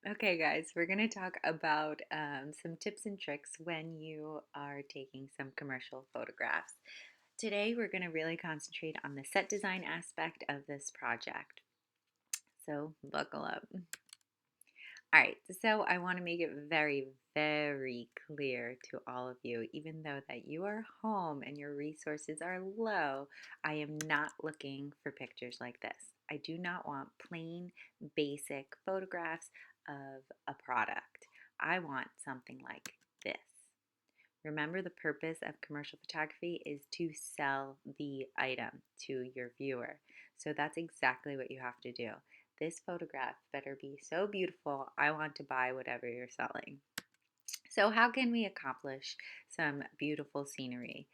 Okay, guys, we're going to talk about some tips and tricks when you are taking some commercial photographs. Today, we're going to really concentrate on the set design aspect of this project. So, buckle up. All right, so I want to make it very, very clear to all of you, even though that you are home and your resources are low, I am not looking for pictures like this. I do not want plain, basic photographs of a product. I want something like this. Remember, the purpose of commercial photography is to sell the item to your viewer. So that's exactly what you have to do. This photograph better be so beautiful, I want to buy whatever you're selling. So, how can we accomplish some beautiful scenery?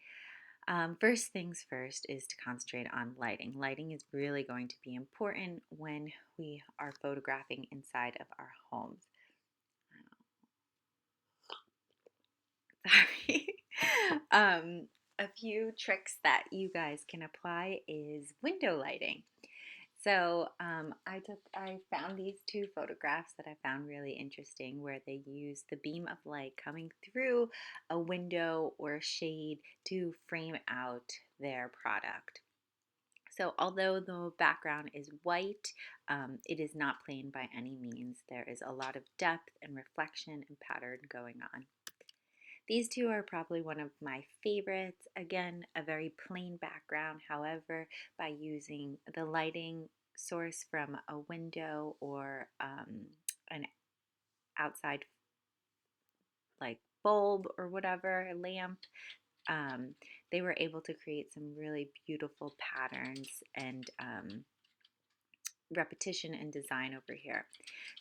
First things first is to concentrate on lighting. Lighting is really going to be important when we are photographing inside of our homes. Sorry. A few tricks that you guys can apply is window lighting. So I found these two photographs that I found really interesting where they use the beam of light coming through a window or a shade to frame out their product. So although the background is white, it is not plain by any means. There is a lot of depth and reflection and pattern going on. These two are probably one of my favorites. Again, a very plain background. However, by using the lighting source from a window or an outside like bulb or whatever, a lamp, um, they were able to create some really beautiful patterns and repetition and design over here.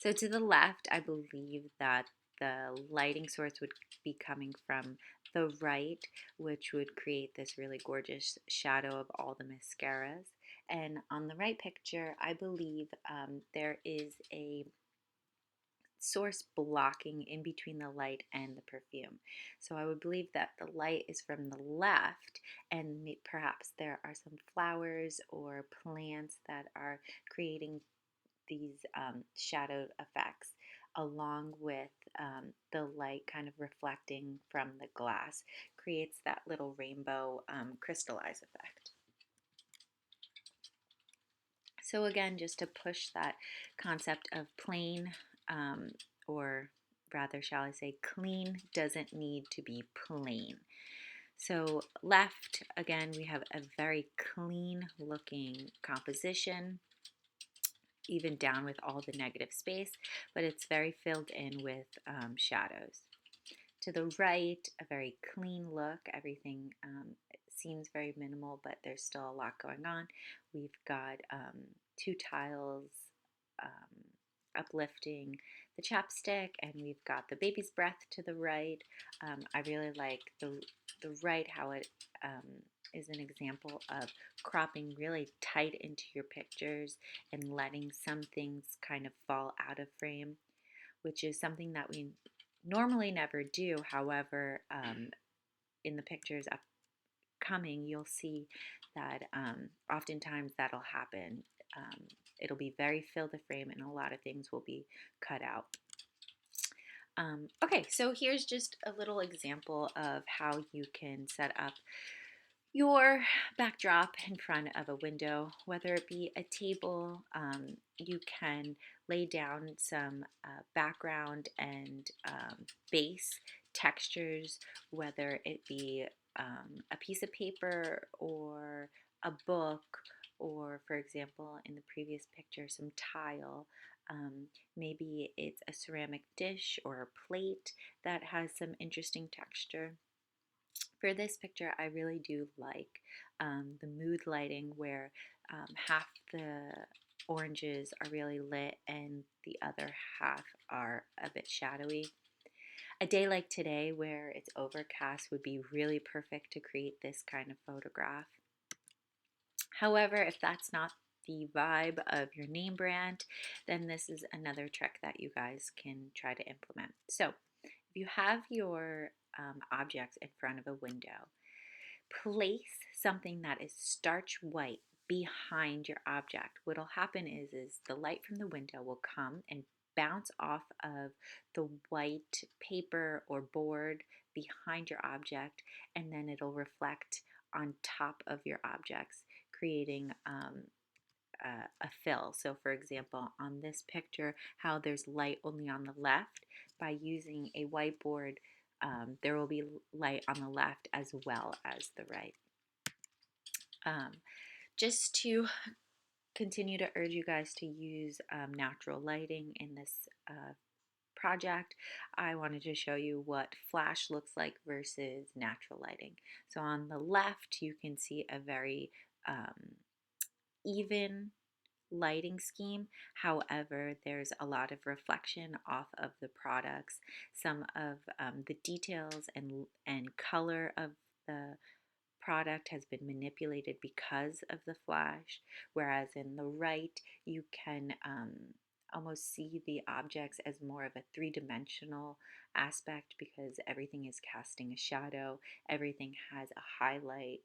So to the left, I believe that the lighting source would be coming from the right, which would create this really gorgeous shadow of all the mascaras. And on the right picture, I believe there is a source blocking in between the light and the perfume. So I would believe that the light is from the left, and perhaps there are some flowers or plants that are creating these shadowed effects along with the light kind of reflecting from the glass creates that little rainbow crystallized effect. So again, just to push that concept of plain, um, or rather shall I say clean, doesn't need to be plain. So left, again, we have a very clean looking composition, even down with all the negative space, but it's very filled in with shadows. To the right, a very clean look. Everything seems very minimal, but there's still a lot going on. We've got two tiles uplifting the chapstick, and we've got the baby's breath to the right. I really like the right, how it is an example of cropping really tight into your pictures and letting some things kind of fall out of frame, which is something that we normally never do. However, in the pictures upcoming, you'll see that oftentimes that'll happen. It'll be very fill the frame, and a lot of things will be cut out. Okay, so here's just a little example of how you can set up your backdrop in front of a window, whether it be a table. You can lay down some background and base textures, whether it be a piece of paper or a book, or for example, in the previous picture, some tile. Maybe it's a ceramic dish or a plate that has some interesting texture. For this picture, I really do like the mood lighting where half the oranges are really lit and the other half are a bit shadowy. A day like today where it's overcast would be really perfect to create this kind of photograph. However, if that's not the vibe of your name brand, then this is another trick that you guys can try to implement. So if you have your objects in front of a window, place something that is starch white behind your object. What'll happen is the light from the window will come and bounce off of the white paper or board behind your object, and then it'll reflect on top of your objects, creating a fill. So for example, on this picture, how there's light only on the left, by using a whiteboard, there will be light on the left as well as the right. Um, just to continue to urge you guys to use natural lighting in this project, I wanted to show you what flash looks like versus natural lighting. So on the left, you can see a very even lighting scheme. However, there's a lot of reflection off of the products. Some of the details and color of the product has been manipulated because of the flash, whereas in the right, you can almost see the objects as more of a three-dimensional aspect because everything is casting a shadow, everything has a highlight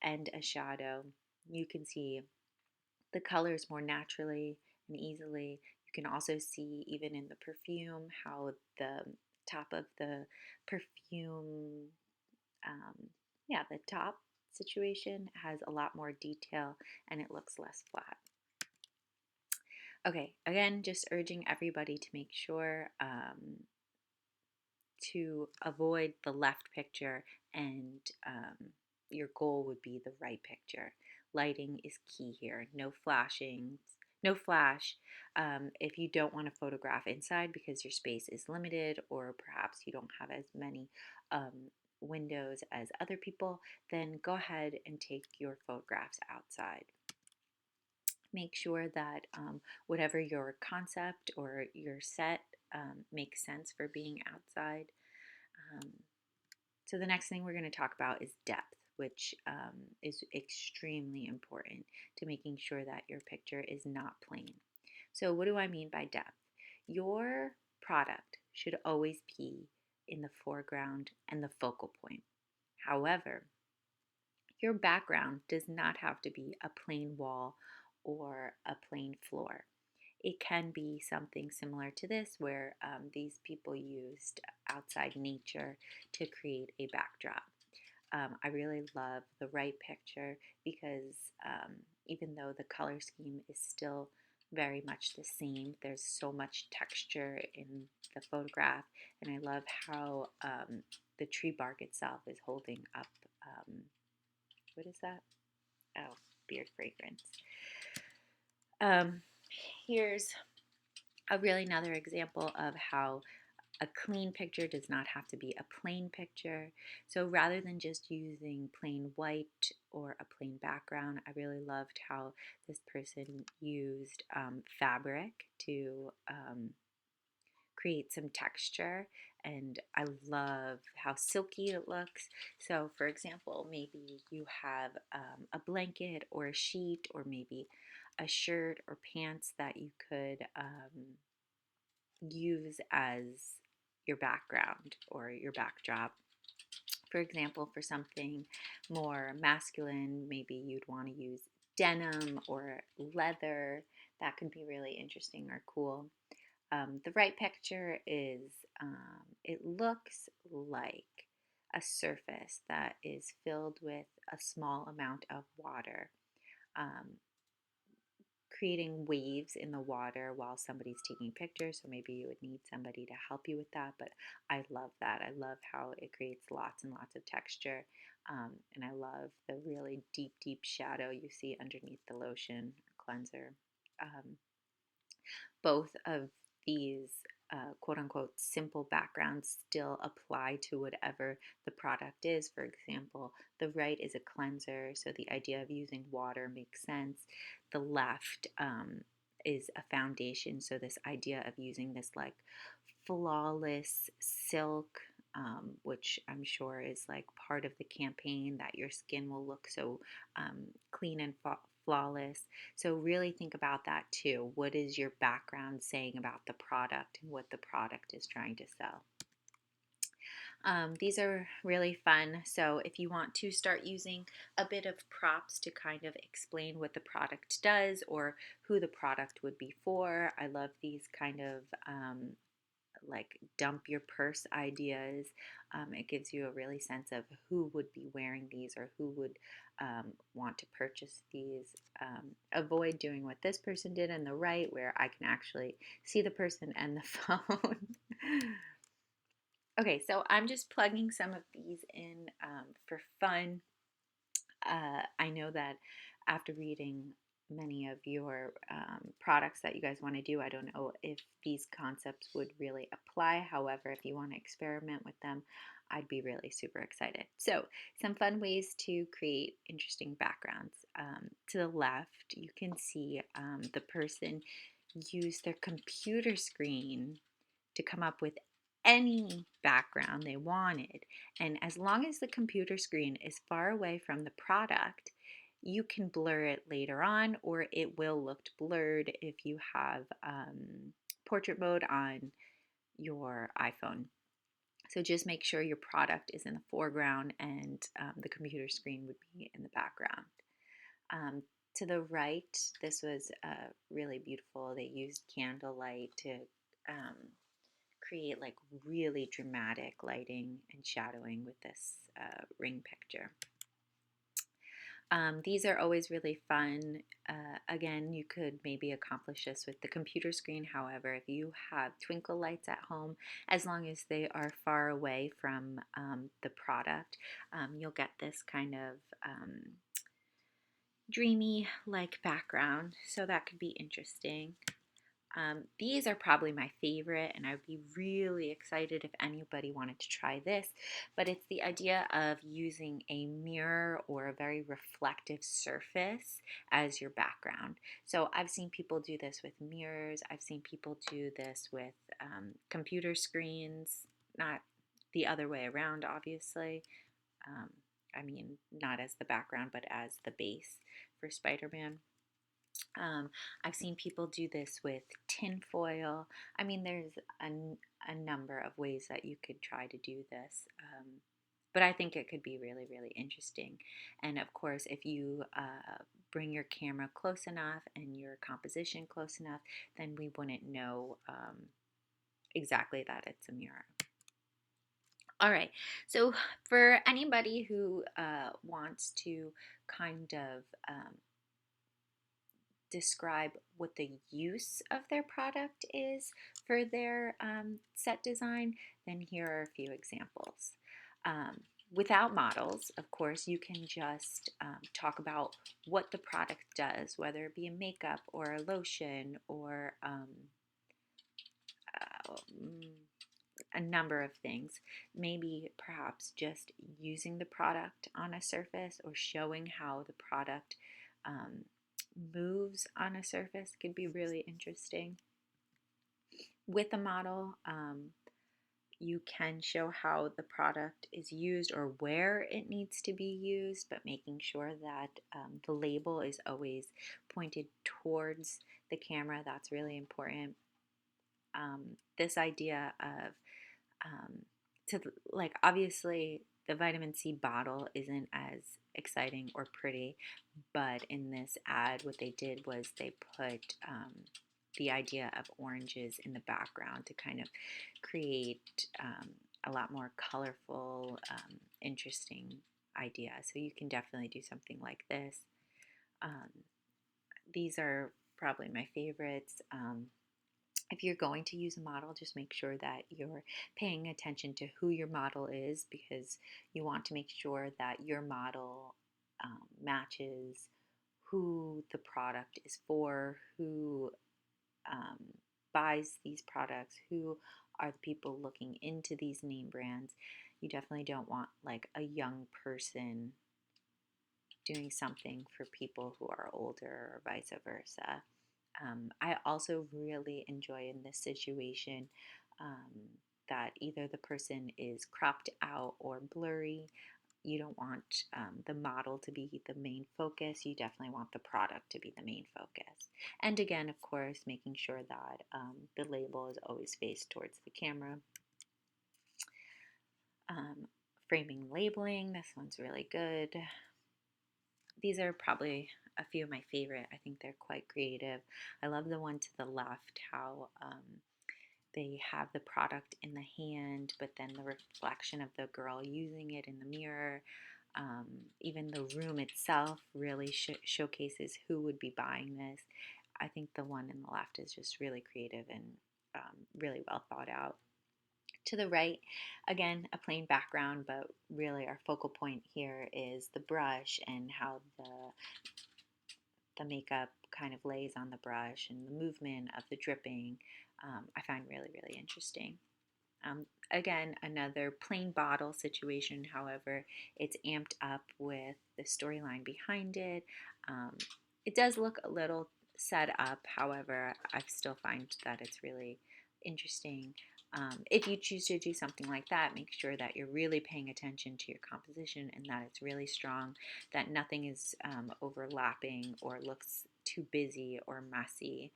and a shadow. You can see the colors more naturally and easily. You can also see, even in the perfume, how the top of the perfume, yeah, the top situation has a lot more detail and it looks less flat. Okay, again, just urging everybody to make sure to avoid the left picture, and your goal would be the right picture. Lighting is key here. No flashing, no flash. If you don't want to photograph inside because your space is limited, or perhaps you don't have as many windows as other people, then go ahead and take your photographs outside. Make sure that whatever your concept or your set makes sense for being outside. Um, so the next thing we're going to talk about is depth, which is extremely important to making sure that your picture is not plain. So what do I mean by depth? Your product should always be in the foreground and the focal point. However, your background does not have to be a plain wall or a plain floor. It can be something similar to this, where these people used outside nature to create a backdrop. I really love the right picture because even though the color scheme is still very much the same, there's so much texture in the photograph, and I love how the tree bark itself is holding up. What is that? Oh, beard fragrance. Here's a really another example of how a clean picture does not have to be a plain picture. So rather than just using plain white or a plain background, I really loved how this person used fabric to create some texture, and I love how silky it looks. So for example, maybe you have a blanket or a sheet, or maybe a shirt or pants that you could use as your background or your backdrop. For example, for something more masculine, maybe you'd want to use denim or leather. That could be really interesting or cool. The right picture is, it looks like a surface that is filled with a small amount of water, um, creating waves in the water while somebody's taking pictures. So maybe you would need somebody to help you with that, but I love that. I love how it creates lots and lots of texture, and I love the really deep, deep shadow you see underneath the lotion cleanser. Both of these quote unquote simple backgrounds still apply to whatever the product is. For example, the right is a cleanser, so the idea of using water makes sense. The left is a foundation, so this idea of using this like flawless silk, which I'm sure is like part of the campaign, that your skin will look so clean and flawless. So really think about that too. What is your background saying about the product and what the product is trying to sell? These are really fun. So if you want to start using a bit of props to kind of explain what the product does or who the product would be for, I love these kind of like dump your purse ideas. It gives you a really sense of who would be wearing these or who would want to purchase these. Avoid doing what this person did on the right, where I can actually see the person and the phone. Okay, so I'm just plugging some of these in for fun. I know that after reading many of your products that you guys want to do, I don't know if these concepts would really apply. However, if you want to experiment with them, I'd be really super excited. So, some fun ways to create interesting backgrounds. To the left, you can see the person use their computer screen to come up with any background they wanted. And as long as the computer screen is far away from the product, you can blur it later on, or it will look blurred if you have portrait mode on your iPhone. So just make sure your product is in the foreground and the computer screen would be in the background. Um, to the right, this was really beautiful. They used candlelight to um, create like really dramatic lighting and shadowing with this ring picture. These are always really fun. Again, you could maybe accomplish this with the computer screen. However, if you have twinkle lights at home, as long as they are far away from the product, you'll get this kind of dreamy like background. So that could be interesting. These are probably my favorite, and I'd be really excited if anybody wanted to try this. But it's the idea of using a mirror or a very reflective surface as your background. So I've seen people do this with mirrors, I've seen people do this with computer screens, not the other way around, obviously. Um, I mean, not as the background, but as the base for Spider Man. Um, I've seen people do this with tinfoil. I mean, there's a number of ways that you could try to do this. But I think it could be really, really interesting. And of course, if you bring your camera close enough and your composition close enough, then we wouldn't know exactly that it's a mirror. All right, so for anybody who wants to kind of describe what the use of their product is for their set design, then here are a few examples. Without models, of course, you can just talk about what the product does, whether it be a makeup or a lotion or a number of things. Maybe perhaps just using the product on a surface or showing how the product um, moves on a surface could be really interesting. With a model, you can show how the product is used or where it needs to be used, but making sure that the label is always pointed towards the camera. That's really important. This idea of to like obviously the vitamin C bottle isn't as exciting or pretty, but in this ad, what they did was they put the idea of oranges in the background to kind of create a lot more colorful, interesting idea. So you can definitely do something like this. Um, these are probably my favorites. If you're going to use a model, just make sure that you're paying attention to who your model is because you want to make sure that your model matches who the product is for, who um, buys these products, who are the people looking into these name brands. You definitely don't want like a young person doing something for people who are older or vice versa. I also really enjoy in this situation that either the person is cropped out or blurry. You don't want the model to be the main focus. You definitely want the product to be the main focus. And again, of course, making sure that the label is always faced towards the camera. Um, Framing labeling, this one's really good. These are probably a few of my favorite. I think they're quite creative. I love the one to the left, how they have the product in the hand, but then the reflection of the girl using it in the mirror. Even the room itself really showcases who would be buying this. I think the one in the left is just really creative and really well thought out. To the right, again, a plain background, but really our focal point here is the brush and how the makeup kind of lays on the brush and the movement of the dripping. I find really, really interesting. Again, another plain bottle situation, however, it's amped up with the storyline behind it. Um, it does look a little set up, however, I still find that it's really interesting. If you choose to do something like that, make sure that you're really paying attention to your composition and that it's really strong, that nothing is overlapping or looks too busy or messy.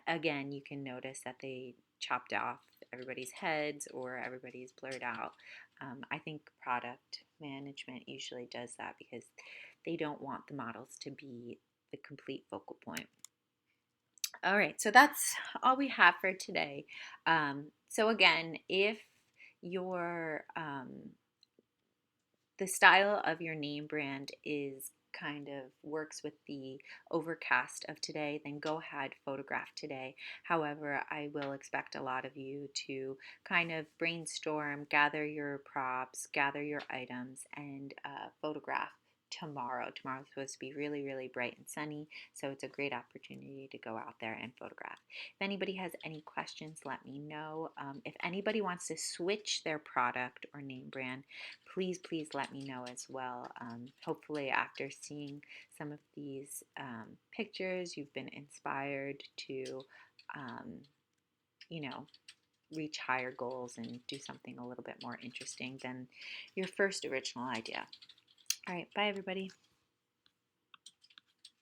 Again, you can notice that they chopped off everybody's heads or everybody's blurred out. I think product management usually does that because they don't want the models to be the complete focal point. All right, so that's all we have for today. So again, if your the style of your name brand is kind of works with the overcast of today, then go ahead, photograph today. However, I will expect a lot of you to kind of brainstorm, gather your props, gather your items, and photograph tomorrow. Tomorrow's supposed to be really, really bright and sunny, so it's a great opportunity to go out there and photograph. If anybody has any questions, let me know. If anybody wants to switch their product or name brand, please let me know as well. Hopefully, after seeing some of these pictures, you've been inspired to, um, you know, reach higher goals and do something a little bit more interesting than your first original idea. All right, bye everybody.